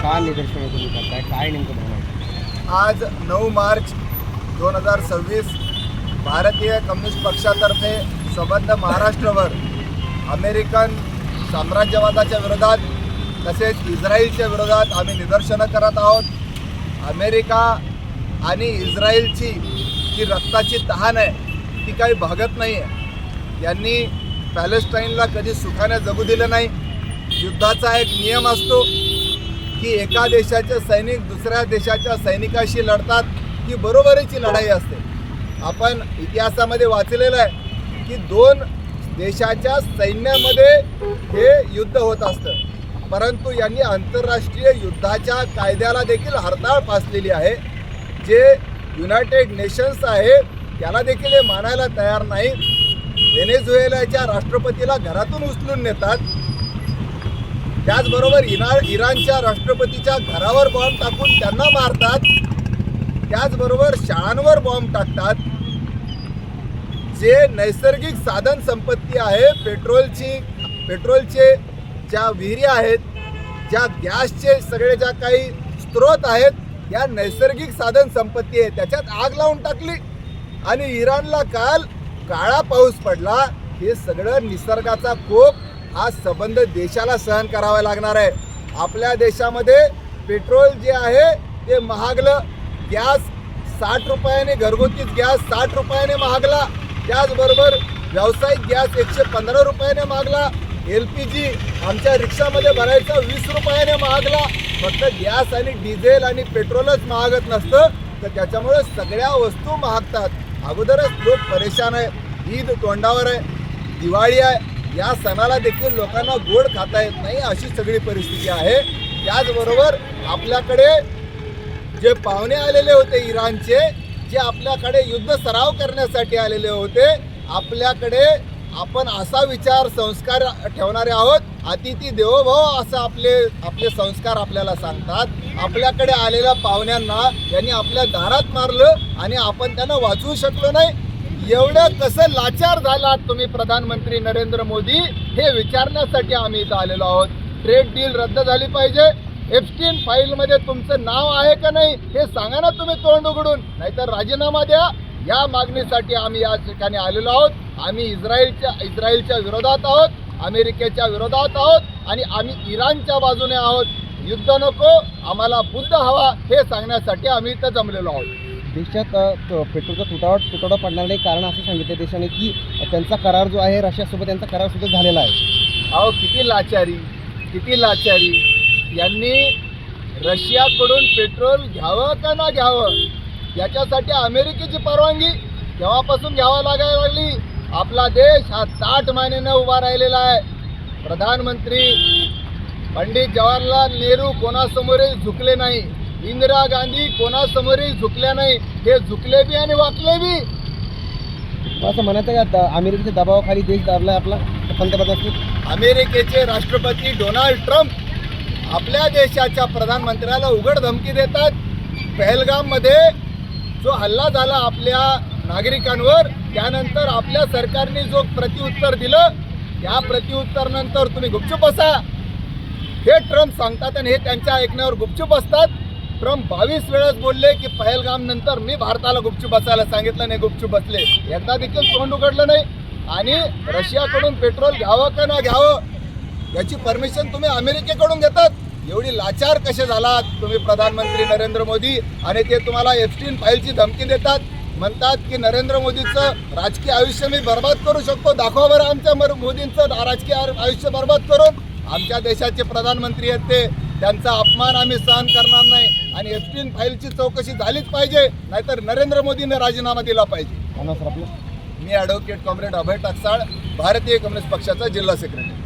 का निदर्शने तुम्ही करताय, काय नेमकं बनवायचं? आज 9 मार्च 2026 भारतीय कम्युनिस्ट पक्षातर्फे संबंध महाराष्ट्रावर अमेरिकन साम्राज्यवादाच्या विरोधात तसेच इस्रायलच्या विरोधात आम्ही निदर्शनं करत आहोत. अमेरिका आणि इस्रायलची जी रक्ताची तहान आहे ती काही भागत नाही आहे. यांनी पॅलेस्टाईनला कधी सुखाने जगू दिलं नाही. युद्धाचा एक नियम असतो की एका देशाचे सैनिक दुसऱ्या देशाच्या सैनिकाशी लढतात, ही बरोबरीची लढाई असते. आपण इतिहासामध्ये वाचलेलं आहे की 2 देशाच्या सैन्यामध्ये हे युद्ध होत असतं. परंतु यांनी आंतरराष्ट्रीय युद्धाच्या कायद्याला देखील हरताळ फासलेली आहे. जे युनायटेड नेशन्स आहे त्याला देखील हे मानायला तयार नाही. व्हेनेझुएलाच्या राष्ट्रपतीला घरातून उचलून नेतात, त्याचबरोबर इराणच्या राष्ट्रपतीच्या घरावर बॉम्ब टाकून त्यांना मारतात, त्याचबरोबर शाळांवर बॉम्ब टाकतात. जे नैसर्गिक साधन संपत्ती आहे, पेट्रोलचे ज्या विहिरी आहेत, ज्या गॅसचे सगळे ज्या काही स्रोत आहेत, या नैसर्गिक साधन संपत्ती आहे, त्याच्यात आग लावून टाकली. आणि इराणला काल काळा पाऊस पडला. हे सगळं निसर्गाचा कोप हा संबंध देशाला सहन करावा लागणार आहे. आपल्या देशामध्ये पेट्रोल जे आहे ते महागलं, गॅस 60 रुपयाने, घरगुती गॅस 60 रुपयाने महागला, त्याचबरोबर व्यावसायिक गॅस 115 रुपयाने महागला. LPG आमच्या रिक्षामध्ये भरायचा 20 रुपयाने महागला. फक्त गॅस आणि डिझेल आणि पेट्रोलच महागत नसतं तर त्याच्यामुळे सगळ्या वस्तू महागतात. अगोदरच लोक परेशान आहे. ईद तोंडावर आहे, दिवाळी आहे, या सणाला देखील लोकांना गोड खाता येत नाही, अशी सगळी परिस्थिती आहे. त्याचबरोबर आपल्याकडे जे पाहुणे आलेले होते इराणचे, जे आपल्याकडे युद्ध सराव करण्यासाठी आलेले होते, आपल्याकडे आपण असा विचार संस्कार ठेवणारे आहोत. अतिथी देवो भव असं आपले संस्कार आपल्याला सांगतात. आपल्याकडे आलेल्या पाहुण्यांना यांनी आपल्या दारात मारलं आणि आपण त्यांना वाचवू शकलो नाही. एवढं कसं लाचार झालात तुम्ही प्रधानमंत्री नरेंद्र मोदी, हे विचारण्यासाठी आम्ही इथं आलेलो आहोत. ट्रेड डील रद्द झाली पाहिजे. एप्स्टीन फाईलमध्ये तुमचं नाव आहे का नाही हे सांगा ना तुम्ही तोंड उघडून, नाहीतर राजीनामा द्या. या मागणीसाठी आम्ही या ठिकाणी आलेलो आहोत. आम्ही इस्रायलच्या विरोधात आहोत, अमेरिकेच्या विरोधात आहोत आणि आम्ही इराणच्या बाजूने आहोत. युद्ध नको, आम्हाला बुद्ध हवा, हे सांगण्यासाठी आम्ही इथं जमलेलो आहोत. देशात पेट्रोलचा तुटवडा पडणार नाही, कारण असं सांगितलं देशाने की त्यांचा करार जो आहे रशियासोबत, त्यांचा करार सुद्धा झालेला आहे. अहो किती लाचारी. यांनी रशियाकडून पेट्रोल घ्यावं का ना घ्यावं याच्यासाठी अमेरिकेची परवानगी केव्हापासून घ्यावा लागायला लागली. आपला देश हा ताठ मानेनं उभा राहिलेला आहे. प्रधानमंत्री पंडित जवाहरलाल नेहरू कोणासमोरही झुकले नाही, इंदिरा गांधी कोणासमोरही झुकल्या नाही. हे झुकले बी आणि वाकले बी. असं म्हणायचं का अमेरिकेच्या दबावाखाली देश दाबला आपला पंतप्रधान? अमेरिकेचे राष्ट्रपती डोनाल्ड ट्रम्प आपल्या देशाच्या प्रधानमंत्र्याला उघड धमकी देतात. पहलगाममध्ये जो हल्ला झाला आपल्या नागरिकांवर, त्यानंतर आपल्या सरकारने जो प्रत्युत्तर दिलं, त्या प्रत्युत्तरानंतर तुम्ही गुपचूप बसा, हे ट्रम्प सांगतात आणि हे त्यांच्या ऐकण्यावर गुपचूप बसतात. ट्रम्प 22 वेळेस बोलले की पहलगाम नंतर मी भारताला गुपचूप बसायला सांगितलं नाही, गुपचूप बसले. एकदा देखील तोंड उघडलं नाही. आणि रशियाकडून पेट्रोल घ्यावं का ना घ्यावं याची परमिशन तुम्ही अमेरिकेकडून घेतात. एवढी लाचार कसे झालात तुम्ही प्रधानमंत्री नरेंद्र मोदी, आणि ते तुम्हाला एप्स्टीन फाईलची धमकी देतात. म्हणतात की नरेंद्र मोदीचं राजकीय आयुष्य मी बर्बाद करू शकतो. दाखवा बरं आमच्या मोदींचं राजकीय आयुष्य बर्बाद करून. आमच्या देशाचे प्रधानमंत्री आहेत ते, त्यांचा अपमान आम्ही सहन करणार नाही. आणि एप्स्टीन फाईलची चौकशी झालीच पाहिजे, नाहीतर नरेंद्र मोदींनी राजीनामा दिला पाहिजे. मी ॲडव्होकेट कॉम्रेड अभय टाकसाळ, भारतीय कम्युनिस्ट पक्षाचा जिल्हा सेक्रेटरी.